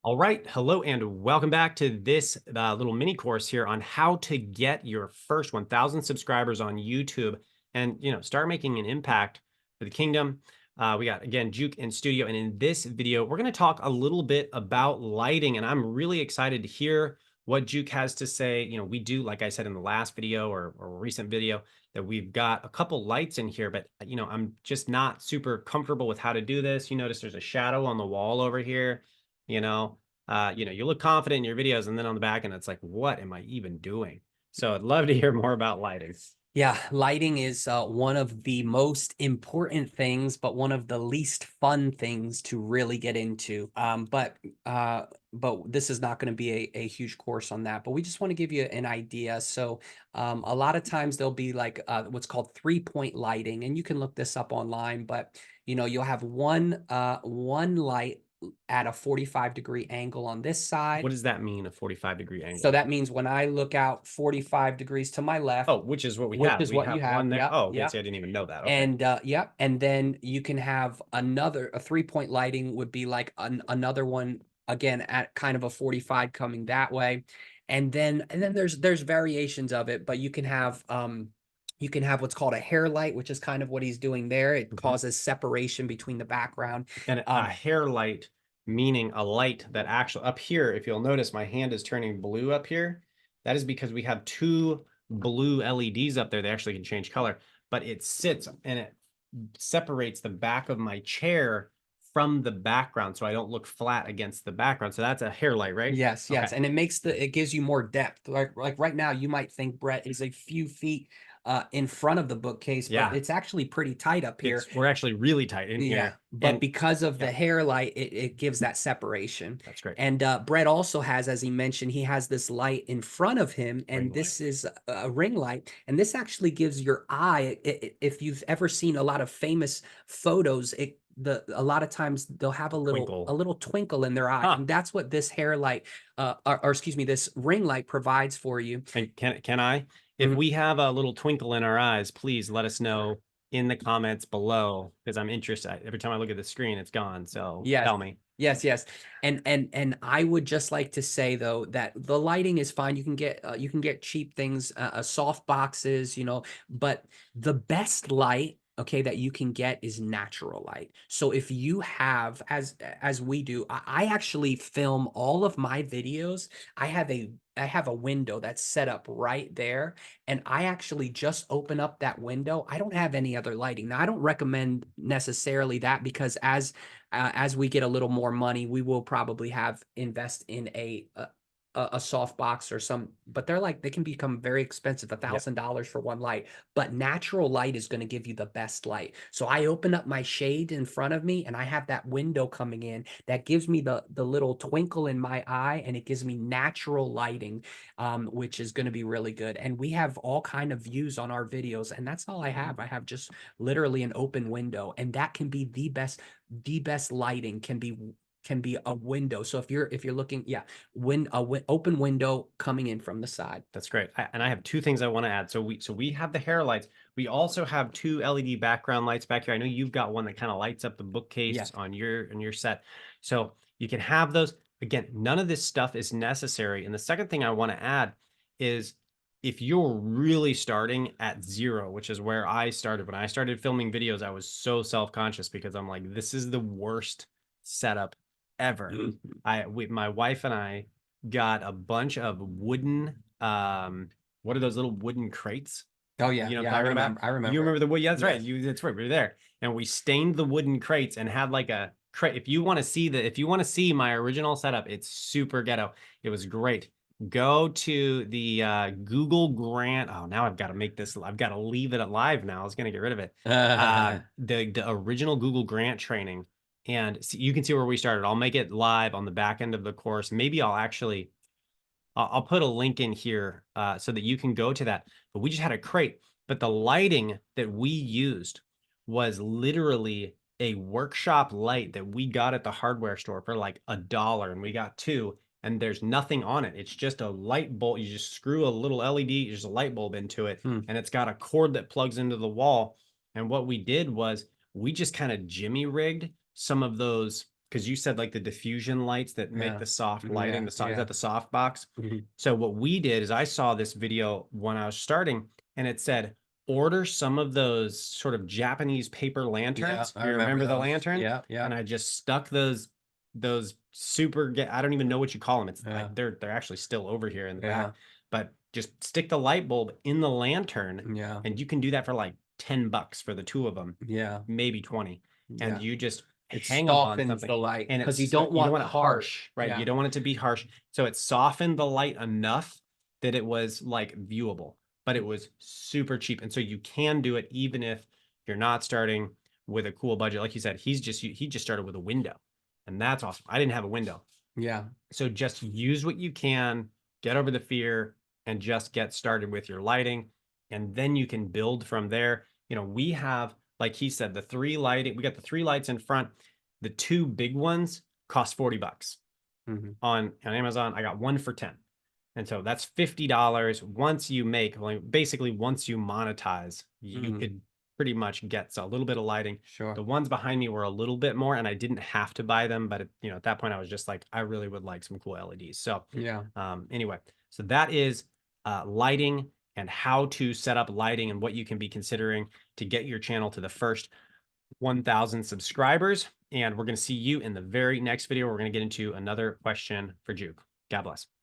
All right. Hello and welcome back to this little mini course here on how to get your first 1,000 subscribers on YouTube and, start making an impact for the kingdom. We got, again, Juke in studio. And in this video, we're going to talk a little bit about lighting. And I'm really excited to hear what Juke has to say. We do, like I said in the last video or recent video, that we've got a couple lights in here, but, I'm just not super comfortable with how to do this. You notice there's a shadow on the wall over here. You know, you look confident in your videos, and then on the back end, it's like, what am I even doing? So I'd love to hear more about lighting. Yeah, lighting is one of the most important things, but one of the least fun things to really get into. But this is not going to be a huge course on that. But we just want to give you an idea. So a lot of times there'll be like what's called 3-point lighting, and you can look this up online. But you'll have one light at a 45-degree angle on this What side. does that mean, a 45-degree So angle? that means when I look out 45 degrees to my left, Oh, which is what we which have. is We what you have have. one there. Yep, Oh, okay. yep. So I didn't even know that. Okay. And yep. And then you can have a 3-point lighting would be like another one again at kind of a 45 coming that way. And then there's variations of it, but you can have what's called a hair light, which is kind of what he's doing there. It Mhm. causes separation between the background. And a hair light, meaning a light that actually up here, if you'll notice, my hand is turning blue up here. That is because we have two blue LEDs up there. They actually can change color, but it sits and it separates the back of my chair from the background so I don't look flat against the background. So that's a hair light, right? Yes, Okay. yes, and it gives you more depth. Like right now, you might think Brett is a few feet in front of the bookcase, but Yeah. it's actually pretty tight up here. We're actually really tight in Yeah, here. but And because of yeah, the hair light, it gives that separation. that's great. And Brett also has, as he mentioned, he has this light in front of him, Ring and light. this is a ring light. And this actually gives your eye, if you've ever seen a lot of famous photos, a lot of times they'll have a Twinkle. little twinkle in their eye, Huh. and that's what this hair light, or excuse me, this ring light provides for you. And can I? If Mhm. we have a little twinkle in our eyes, please let us know in the comments below because I'm interested. Every time I look at the screen, it's gone. So Yes. tell me. Yes, yes. And I would just like to say though that the lighting is fine. You can get cheap things, soft boxes, but the best light, okay, that you can get is natural light. So if you have, as we do, I actually film all of my videos. I have a window that's set up right there, and I actually just open up that window. I don't have any other lighting. Now, I don't recommend necessarily that because as we get a little more money, we will probably have invest in a soft box or some, but they can become very expensive, Yep. $1,000 for one light. But natural light is going to give you the best light. So I open up my shade in front of me, and I have that window coming in that gives me the little twinkle in my eye, and it gives me natural lighting, which is going to be really good. And we have all kind of views on our videos, and that's all I have. I have just literally an open window, and that can be the best lighting can be a window. So if you're looking, yeah, open window coming in from the side. That's great. And I have two things I want to add. So we have the hair lights. We also have two LED background lights back here. I know you've got one that kind of lights up the bookcase Yes. on your set. So you can have those. Again, none of this stuff is necessary. And the second thing I want to add is if you're really starting at zero, which is where I started. When I started filming videos, I was so self-conscious because I'm like, this is the worst setup ever. Mhm. My wife and I got a bunch of wooden what are those little wooden crates? Oh yeah, You know what yeah, I'm I talking about? remember. I You remember. remember the wood? Yeah, that's right. Yes. That's right. We were there. And we stained the wooden crates and had like a crate. If you want to see my original setup, it's super ghetto. It was great. Go to the Google Grant. Oh, now I've got to make this, I've got to leave it alive now. I was gonna get rid of it. The original Google Grant training. And see, you can see where we started. I'll make it live on the back end of the course. Maybe I'll put a link in here so that you can go to that. But we just had a crate. But the lighting that we used was literally a workshop light that we got at the hardware store for like $1, and we got two. And there's nothing on it. It's just a light bulb. You just screw a little LED, just a light bulb into it, Hmm. and it's got a cord that plugs into the wall. And what we did was we just kind of jimmy rigged some of those because you said like the diffusion lights that make Yeah. the soft Mm, lighting, yeah, the soft, is yeah. that the soft box? Mhm. So what we did is I saw this video when I was starting, and it said, order some of those sort of Japanese paper Yeah, lanterns. I You remember remember the those. lantern? Yeah, yeah, And I just stuck those super, I don't even know what you call them. It's yeah, they're actually still over here in the yeah, back, but just stick the light bulb in the lantern, yeah, and you can do that for like $10 for the two of them, yeah, maybe 20. And yeah. you just It hang them on softens something, the light and because you it's, don't you don't want want it harsh. harsh, right? You Yeah, don't want it to be harsh. So it softened the light enough that it was like viewable, but it was super cheap. And so you can do it even if you're not starting with a cool budget. Like you said, he just started with a window, and that's awesome. I didn't have a window. yeah, So just use what you can, get over the fear, and just get started with your lighting. And then you can build from there. We have, like he said, the three lighting, we got the three lights in front. The two big ones cost $40 mhm, on Amazon. I got one for 10. And so that's $50 once you make, like, basically once you monetize, you mhm, could pretty much get a little bit of lighting. sure. The ones behind me were a little bit more, and I didn't have to buy them, but at that point I was just like, I really would like some cool LEDs. So Yeah, anyway, so that is lighting and how to set up lighting and what you can be considering to get your channel to the first 1,000 subscribers. And we're going to see you in the very next video. We're going to get into another question for Juke. God bless.